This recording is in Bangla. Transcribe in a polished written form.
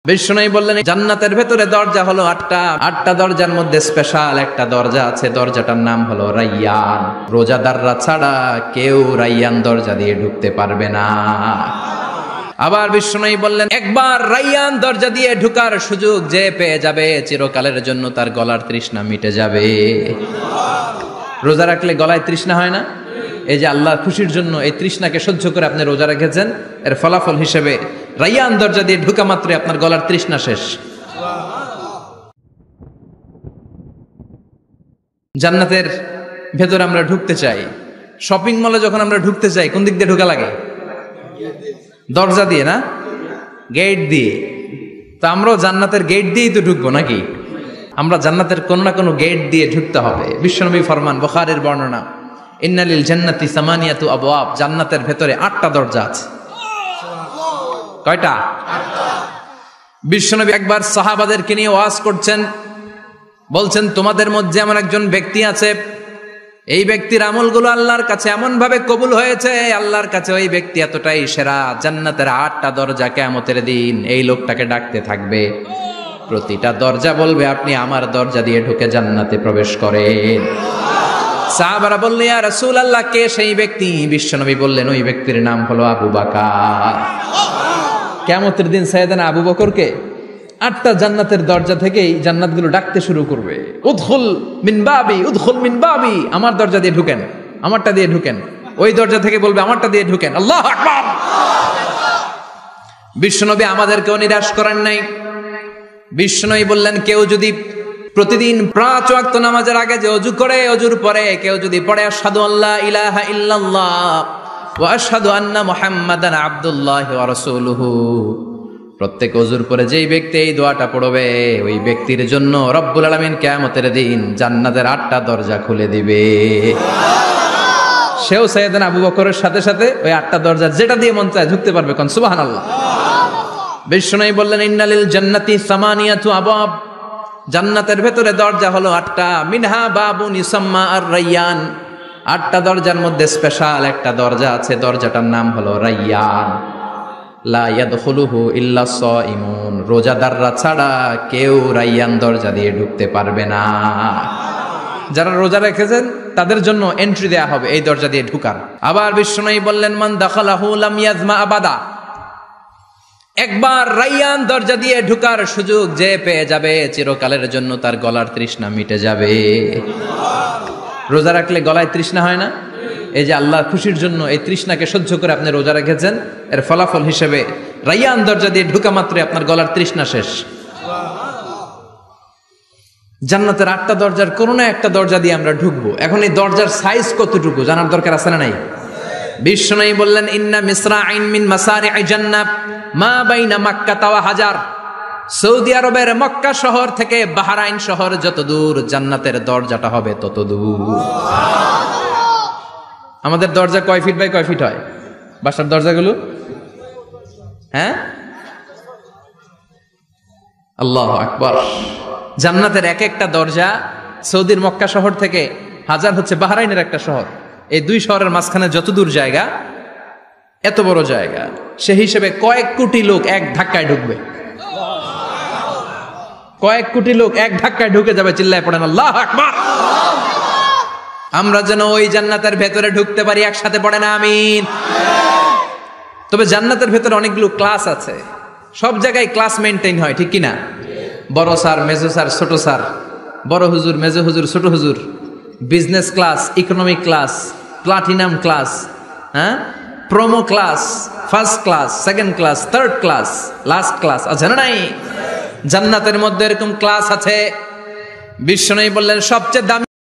বিষ্ণু বললেন জান্নাতের ভেতরে দরজা হলো আটটা দরজার মধ্যে স্পেশাল একটা দরজা আছে, দরজাটার নাম হলো রাইয়ান। রোজাদাররা ছাড়া কেউ রাইয়ান দরজা দিয়ে ঢুকতে পারবে না। আবার বিষ্ণু বললেন একবার রাইয়ান দরজা দিয়ে ঢুকার সুযোগ যে পেয়ে যাবে চিরকালের জন্য তার গলার তৃষ্ণা মিটে যাবে। রোজা রাখলে গলায় তৃষ্ণা হয় না? এই যে আল্লাহর খুশির জন্য এই তৃষ্ণাকে সহ্য করে আপনি রোজা রেখেছেন, এর ফলাফল হিসেবে রাইয়ান দরজা দিয়ে ঢুকা মাত্রই আপনার গলার তৃষ্ণা শেষ। জান্নাতের ভেতরে আমরা ঢুকতে চাই, শপিং মলে যখন আমরা ঢুকতে চাই কোন দিক দিয়ে ঢোকা লাগে? দরজা দিয়ে না, গেট দিয়ে। তো আমরাও জান্নাতের গেট দিয়েই তো ঢুকবো নাকি? আমরা জান্নাতের কোনো না কোনো গেট দিয়ে ঢুকতে হবে। বিশ্বনবী ফরমান, বুখারীর বর্ণনা, ইন্নালিল জান্নাতি সামানিয়াতু আবওয়াব, জান্নাতের ভেতরে 8টা দরজা আছে। কয়টা? বিশ্বনবী একবার সাহাবাদেরকে নিয়ে ওয়াজ করছেন, বলছেন তোমাদের মধ্যে এমন একজন ব্যক্তি আছে, এই ব্যক্তির আমলগুলো আল্লাহর কাছে এমন ভাবে কবুল হয়েছে, আল্লাহর কাছে ওই ব্যক্তি এতটাই সেরা, জান্নাতের 8টা দরজা কিয়ামতের দিন এই লোকটাকে ডাকতে থাকবে। প্রতিটা দরজা বলবে আপনি আমার দরজা দিয়ে ঢুকে জান্নাতে প্রবেশ করেন। সাহাবারা বললেন ইয়া রাসূলুল্লাহ, কে সেই ব্যক্তি? বিশ্বনবী বললেন ওই ব্যক্তির নাম হলো আবু বকর। কিয়ামতের দিন সাইয়েদনা আবু বকরকে 8টা জান্নাতের দরজা থেকেই জান্নাতগুলো ডাকতে শুরু করবে, উদখুল মিন বাবি, উদখুল মিন বাবি, আমার দরজা দিয়ে ঢুকেন, আমারটা দিয়ে ঢুকেন। ওই দরজা থেকে বলবে আমারটা দিয়ে ঢুকেন। আল্লাহু আকবার। বিশ্বনবী আমাদেরকেও নিরাশ করেন নাই। বিশ্বনবী বললেন কেউ যদি প্রতিদিন 5 ওয়াক্ত নামাজের আগে যে ওযু করে, ওযুর পরে কেউ যদি পড়ে আশহাদু আল্লা ইলাহা ইল্লাল্লাহ ওয়া আশহাদু আন্না মুহাম্মাদান আবদুল্লাহি ওয়া রাসূলুহু, প্রত্যেক ওযুর পরে যেই ব্যক্তি এই দোয়াটা পড়বে ওই ব্যক্তির জন্য রব্বুল আলামিন কিয়ামতের দিন জান্নাতের 8টা দরজা খুলে দিবে। সেও সাইয়েদনা আবু বকরের সাথে সাথে ওই 8টা দরজা যেটা দিয়ে মন চায় ঢুকতে পারবে। কোন সুবহানাল্লাহ। বিষ্ণু বললেন ইন্নালিল জান্নাতি সামানিয়াতু আবওয়াব, জান্নাতের ভেতরে দরজা হলো 8টা, মিনহা বাবুন ইউসাম্মা আর রাইয়ান, 8টা দরজার মধ্যে স্পেশাল একটা দরজা আছে, দরজাটার নাম হলো রাইয়ান। লা ইয়াদখুলুহু ইল্লা সাইমুন, রোজাদাররা ছাড়া কেউ রাইয়ান দরজা দিয়ে ঢুকতে পারবে না। যারা রোজা রেখেছেন তাদের জন্য এন্ট্রি দেয়া হবে এই দরজা দিয়ে ঢুকার। আবার বিষ্ণু বললেন মান দাখালাহু লাম ইয়াজমা আবাদা, একবার রাইয়ান দরজা দিয়ে ঢুকার সুযোগ যে পেয়ে যাবে চিরকালের জন্য তার গলার তৃষ্ণা মিটে যাবে। রোজা রাখলে গলায় তৃষ্ণা হয় না? এই যে আল্লাহর খুশির জন্য এই তৃষ্ণাকে সহ্য করে আপনি রোজা রেখেছেন, এর ফলাফল হিসেবে রাইয়ান দরজা দিয়ে ঢুকা মাত্রই আপনার গলার তৃষ্ণা শেষ। জান্নাতের 8টা দরজার কোনো না একটা দরজা দিয়ে আমরা ঢুকবো। এখন এই দরজার সাইজ কতটুকু জানার দরকার আছে না নাই? বিষ্ণু বললেন ইন্না মিসরাইন মিন মাসারি'i জান্নাহ মা বাইনা মাক্কা ওয়া হাজার, সৌদি আরবের মক্কা শহর থেকে বাহরাইন শহর যত দূর, জান্নাতের দরজাটা হবে তত দূর। আমাদের দরজা কয় ফিট বাই কয় ফিট হয় বাসার দরজাগুলো? হ্যাঁ, আল্লাহু আকবার। জান্নাতের এক একটা দরজা সৌদির মক্কা শহর থেকে হাজার হচ্ছে বাহরাইনের একটা শহর, এই 2 শহরের মাঝখানে যত দূর জায়গা, এত বড় জায়গা, সেই হিসেবে কয়েক কোটি লোক এক ধাক্কায় ঢুকবে। কয়েক কোটি লোক এক ধাক্কায় ঢুকে যাবে। চিল্লায় পড়েন আল্লাহু আকবার। আমরা যেন ওই জান্নাতের ভেতরে ঢুকতে পারি, একসাথে পড়ে না আমিন। তবে জান্নাতের ভেতরে অনেকগুলো ক্লাস আছে, সব জায়গায় ক্লাস মেনটেন হয়, ঠিক কিনা? বড় স্যার, মেজো স্যার, ছোট স্যার, বড় হুজুর, মেজো হুজুর, ছোট হুজুর, business class, economic class, platinum class, হ্যাঁ, promo class, first class, second class, third class, last class আছে না নাই? জান্নাতের মধ্যে এরকম ক্লাস আছে। বিষ্ণু বললেন সবচেয়ে দামি